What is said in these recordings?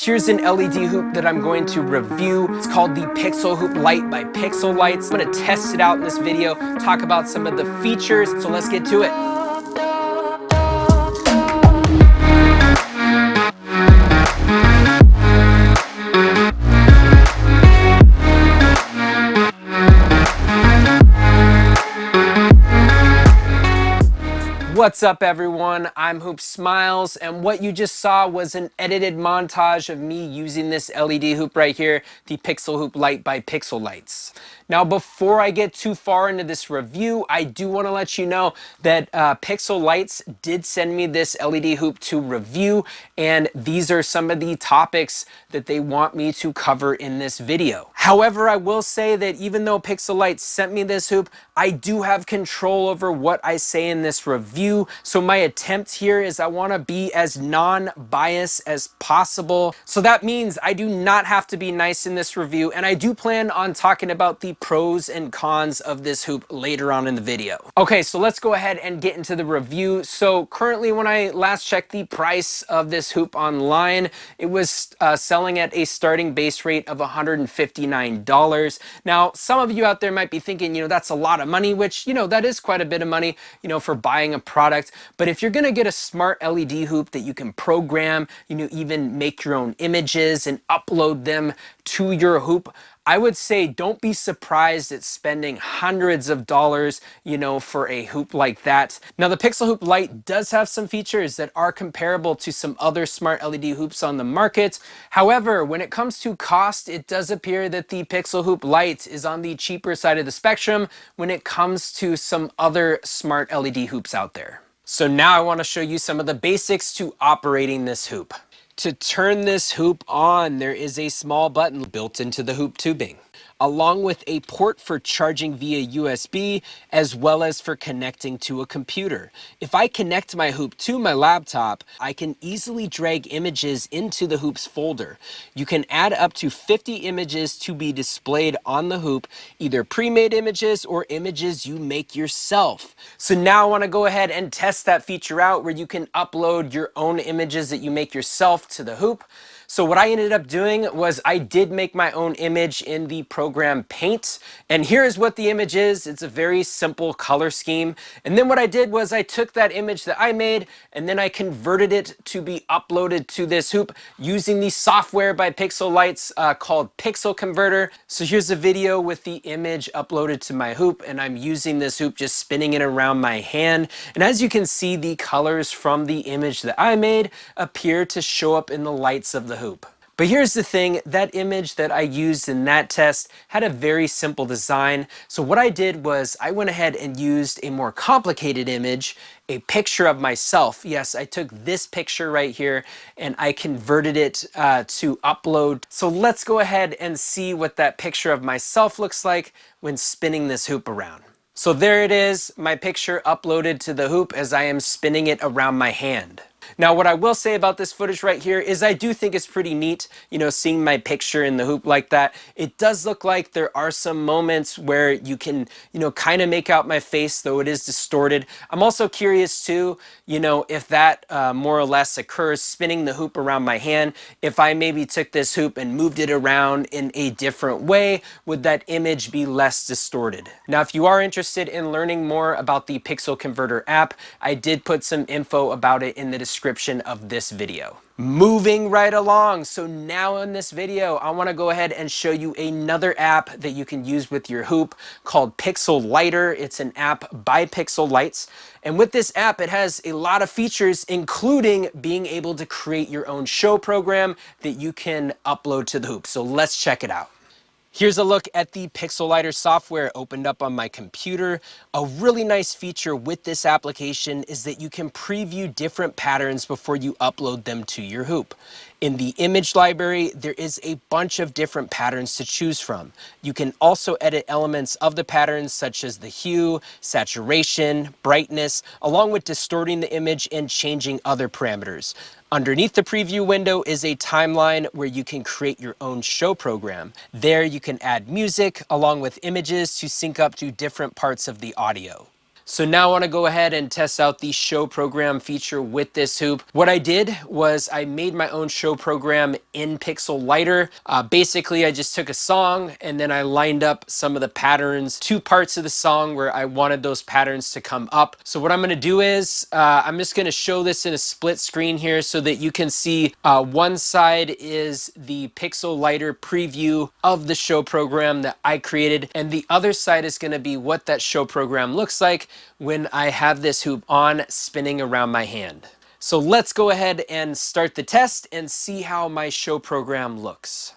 Here's an LED hoop that I'm going to review. It's called the Pixel Hoop Lite by Pixel Lites. I'm gonna test it out in this video, talk about some of the features, so let's get to it. What's up everyone, I'm hoopsmiles, and what you just saw was an edited montage of me using this LED hoop right here, the Pixel Hoop Lite by Pixel Lites. Now before I get too far into this review, I do want to let you know that Pixel Lites did send me this LED hoop to review, and these are some of the topics that they want me to cover in this video. However, I will say that even though Pixel Lites sent me this hoop, I do have control over what I say in this review. So my attempt here is I want to be as non-biased as possible. So that means I do not have to be nice in this review, and I do plan on talking about the pros and cons of this hoop later on in the video. Okay, so let's go ahead and get into the review. So currently, when I last checked the price of this hoop online, it was selling at a starting base rate of $159. Now, some of you out there might be thinking, that's a lot of money, which, that is quite a bit of money, for buying a product. But if you're gonna get a smart LED hoop that you can program, even make your own images and upload them to your hoop, I would say don't be surprised at spending hundreds of dollars, for a hoop like that. Now the Pixel Hoop Lite does have some features that are comparable to some other smart LED hoops on the market. However, when it comes to cost, it does appear that the Pixel Hoop Lite is on the cheaper side of the spectrum when it comes to some other smart LED hoops out there. So now I want to show you some of the basics to operating this hoop. To turn this hoop on, there is a small button built into the hoop tubing, along with a port for charging via USB, as well as for connecting to a computer. If I connect my hoop to my laptop, I can easily drag images into the hoop's folder. You can add up to 50 images to be displayed on the hoop, either pre-made images or images you make yourself. So now I want to go ahead and test that feature out where you can upload your own images that you make yourself to the hoop. So what I ended up doing was I did make my own image in the program Paint, and here's what the image is. It's a very simple color scheme. And then what I did was I took that image that I made and then I converted it to be uploaded to this hoop using the software by Pixel Lites called Pixel Converter. So here's a video with the image uploaded to my hoop, and I'm using this hoop just spinning it around my hand. And as you can see, the colors from the image that I made appear to show up in the lights of the hoop. But here's the thing, that image that I used in that test had a very simple design. So what I did was I went ahead and used a more complicated image, a picture of myself. Yes, I took this picture right here and I converted it to upload. So let's go ahead and see what that picture of myself looks like when spinning this hoop around. So there it is, my picture uploaded to the hoop as I am spinning it around my hand. Now, what I will say about this footage right here is I do think it's pretty neat, seeing my picture in the hoop like that. It does look like there are some moments where you can, kind of make out my face, though it is distorted. I'm also curious too, if that more or less occurs spinning the hoop around my hand. If I maybe took this hoop and moved it around in a different way, would that image be less distorted? Now, if you are interested in learning more about the Pixel Converter app, I did put some info about it in the description of this video. Moving right along, so now in this video I want to go ahead and show you another app that you can use with your hoop called Pixel Lighter. It's an app by Pixel Lites, and with this app it has a lot of features, including being able to create your own show program that you can upload to the hoop. So let's check it out. Here's a look at the Pixel Lighter software opened up on my computer. A really nice feature with this application is that you can preview different patterns before you upload them to your hoop. In the image library, there is a bunch of different patterns to choose from. You can also edit elements of the patterns such as the hue, saturation, brightness, along with distorting the image and changing other parameters. Underneath the preview window is a timeline where you can create your own show program. There you can add music along with images to sync up to different parts of the audio. So now I want to go ahead and test out the show program feature with this hoop. What I did was I made my own show program in Pixel Lighter. Basically, I just took a song and then I lined up some of the patterns, two parts of the song where I wanted those patterns to come up. So what I'm going to do is I'm just going to show this in a split screen here so that you can see one side is the Pixel Lighter preview of the show program that I created, and the other side is going to be what that show program looks like when I have this hoop on spinning around my hand. So let's go ahead and start the test and see how my show program looks.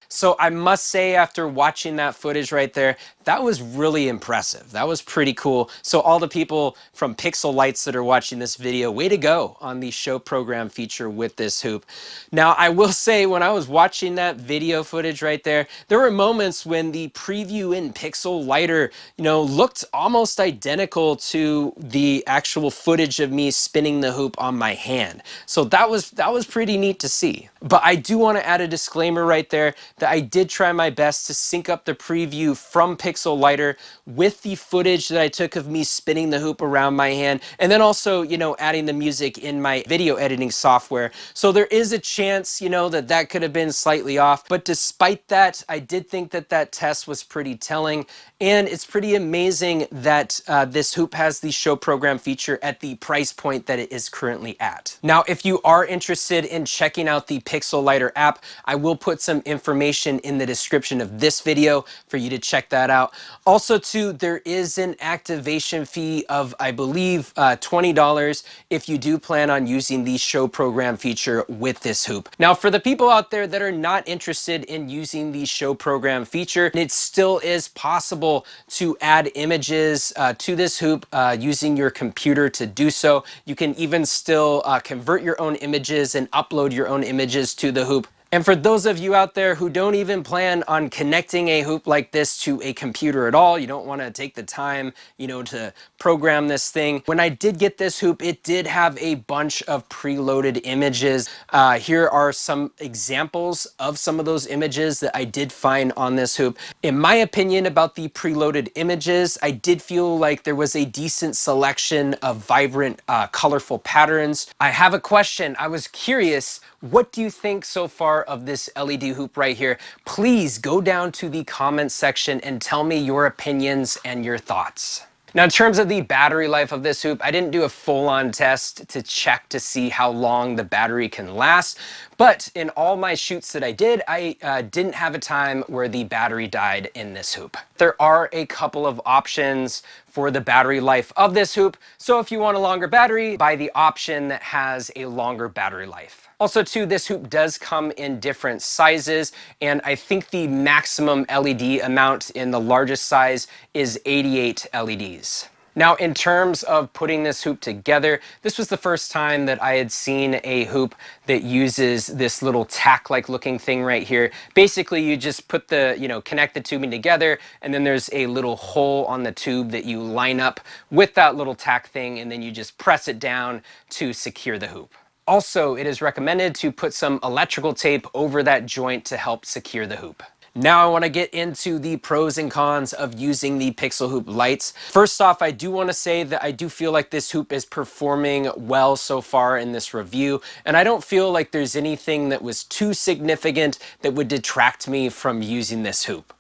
So I must say, after watching that footage right there, that was really impressive. That was pretty cool. So all the people from Pixel Lights that are watching this video, way to go on the show program feature with this hoop. Now, I will say, when I was watching that video footage right there, there were moments when the preview in Pixel Lighter, looked almost identical to the actual footage of me spinning the hoop on my hand. So that was pretty neat to see. But I do want to add a disclaimer right there that I did try my best to sync up the preview from Pixel Lighter with the footage that I took of me spinning the hoop around my hand, and then also, adding the music in my video editing software. So there is a chance, that could have been slightly off. But despite that, I did think that that test was pretty telling. And it's pretty amazing that this hoop has the show program feature at the price point that it is currently at. Now, if you are interested in checking out the Pixel Lighter app, I will put some information in the description of this video for you to check that out. Also too, there is an activation fee of, I believe, $20 if you do plan on using the show program feature with this hoop. Now, for the people out there that are not interested in using the show program feature, it still is possible to add images to this hoop using your computer to do so. You can even still convert your own images and upload your own images to the hoop. And for those of you out there who don't even plan on connecting a hoop like this to a computer at all, you don't want to take the time, to program this thing. When I did get this hoop, it did have a bunch of preloaded images. Here are some examples of some of those images that I did find on this hoop. In my opinion about the preloaded images, I did feel like there was a decent selection of vibrant, colorful patterns. I have a question. I was curious, what do you think so far of this LED hoop right here? Please go down to the comments section and tell me your opinions and your thoughts. Now, in terms of the battery life of this hoop, I didn't do a full-on test to check to see how long the battery can last, but in all my shoots that I didn't have a time where the battery died in this hoop. There are a couple of options for the battery life of this hoop, so if you want a longer battery, buy the option that has a longer battery life. Also too, this hoop does come in different sizes, and I think the maximum LED amount in the largest size is 88 LEDs. Now, in terms of putting this hoop together, this was the first time that I had seen a hoop that uses this little tack-like looking thing right here. Basically, you just put the, connect the tubing together, and then there's a little hole on the tube that you line up with that little tack thing, and then you just press it down to secure the hoop. Also, it is recommended to put some electrical tape over that joint to help secure the hoop. Now I want to get into the pros and cons of using the Pixel Hoop Lites. First off, I do want to say that I do feel like this hoop is performing well so far in this review, and I don't feel like there's anything that was too significant that would detract me from using this hoop.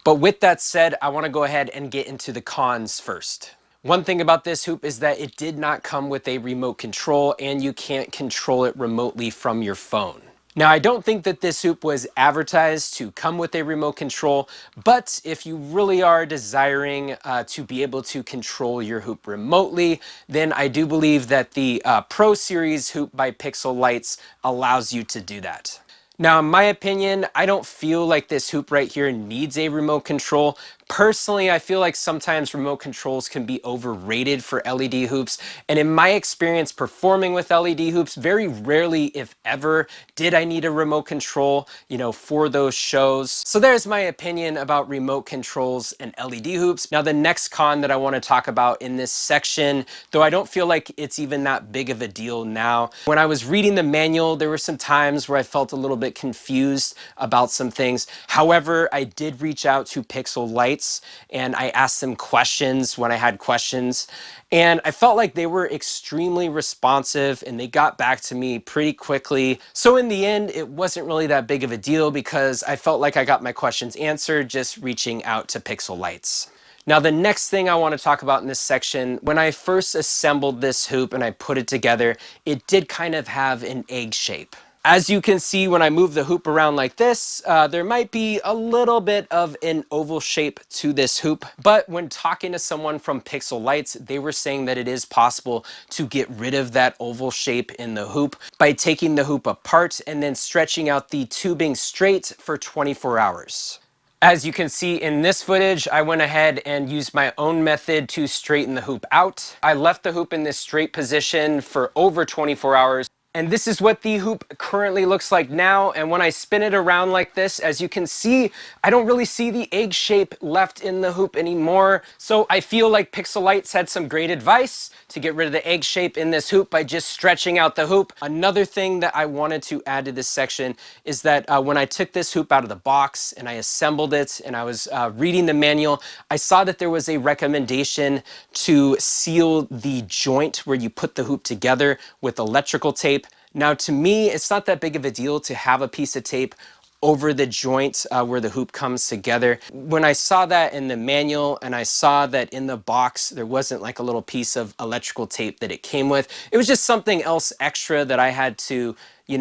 But with that said, I want to go ahead and get into the cons first. One thing about this hoop is that it did not come with a remote control, and you can't control it remotely from your phone. Now, I don't think that this hoop was advertised to come with a remote control, but if you really are desiring to be able to control your hoop remotely, then I do believe that the Pro Series hoop by Pixel Lights allows you to do that. Now, in my opinion, I don't feel like this hoop right here needs a remote control. Personally, I feel like sometimes remote controls can be overrated for LED hoops. And in my experience performing with LED hoops, very rarely, if ever, did I need a remote control, for those shows. So there's my opinion about remote controls and LED hoops. Now, the next con that I want to talk about in this section, though I don't feel like it's even that big of a deal now. When I was reading the manual, there were some times where I felt a little bit confused about some things. However, I did reach out to Pixel Lite and I asked them questions when I had questions. And I felt like they were extremely responsive and they got back to me pretty quickly. So in the end, it wasn't really that big of a deal because I felt like I got my questions answered just reaching out to Pixel Lites. Now, the next thing I want to talk about in this section, when I first assembled this hoop and I put it together, it did kind of have an egg shape. As you can see, when I move the hoop around like this, there might be a little bit of an oval shape to this hoop. But when talking to someone from Pixel Lites, they were saying that it is possible to get rid of that oval shape in the hoop by taking the hoop apart and then stretching out the tubing straight for 24 hours. As you can see in this footage, I went ahead and used my own method to straighten the hoop out. I left the hoop in this straight position for over 24 hours. And this is what the hoop currently looks like now. And when I spin it around like this, as you can see, I don't really see the egg shape left in the hoop anymore. So I feel like Pixel Lites had some great advice to get rid of the egg shape in this hoop by just stretching out the hoop. Another thing that I wanted to add to this section is that when I took this hoop out of the box and I assembled it and I was reading the manual, I saw that there was a recommendation to seal the joint where you put the hoop together with electrical tape. Now, to me, it's not that big of a deal to have a piece of tape over the joint where the hoop comes together. When I saw that in the manual and I saw that in the box, there wasn't like a little piece of electrical tape that it came with. It was just something else extra that I had to,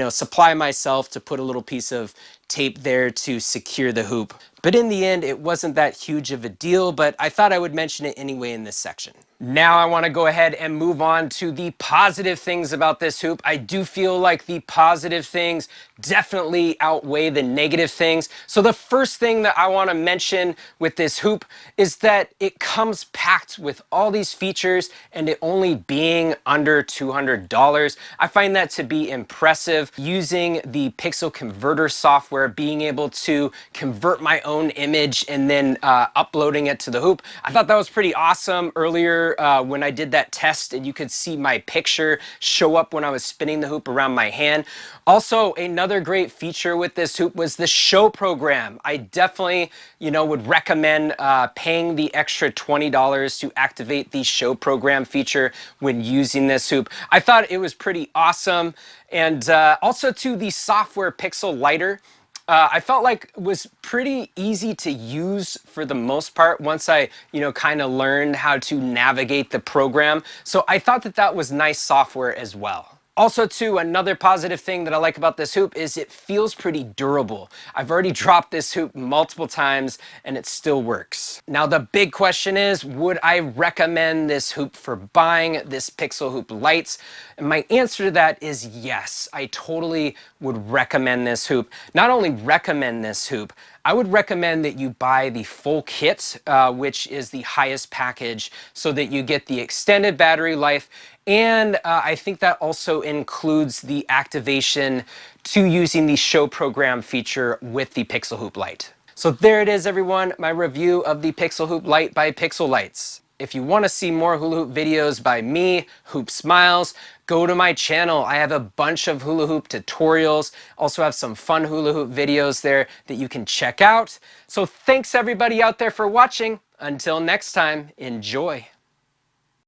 supply myself to put a little piece of tape there to secure the hoop. But in the end, it wasn't that huge of a deal, but I thought I would mention it anyway in this section. Now I want to go ahead and move on to the positive things about this hoop. I do feel like the positive things definitely outweigh the negative things. So the first thing that I want to mention with this hoop is that it comes packed with all these features and it only being under $200. I find that to be impressive. Using the Pixel Converter software, being able to convert my own image and then uploading it to the hoop. I thought that was pretty awesome. Earlier when I did that test and you could see my picture show up when I was spinning the hoop around my hand. Also, another great feature with this hoop was the show program. I definitely, would recommend paying the extra $20 to activate the show program feature when using this hoop. I thought it was pretty awesome. And also to the software Pixel Lite. I felt like it was pretty easy to use for the most part once I, kind of learned how to navigate the program. So I thought that that was nice software as well. Also, too, another positive thing that I like about this hoop is it feels pretty durable. I've already dropped this hoop multiple times and it still works. Now, the big question is, would I recommend this hoop for buying this Pixel Hoop Lite? And my answer to that is yes. I totally would recommend this hoop. Not only recommend this hoop, I would recommend that you buy the full kit, which is the highest package, so that you get the extended battery life. And I think that also includes the activation to using the show program feature with the Pixel Hoop Lite. So there it is, everyone, my review of the Pixel Hoop Lite by Pixel Lites. If you want to see more hula hoop videos by me, Hoop Smiles, go to my channel. I have a bunch of hula hoop tutorials. Also have some fun hula hoop videos there that you can check out. So thanks everybody out there for watching. Until next time, enjoy.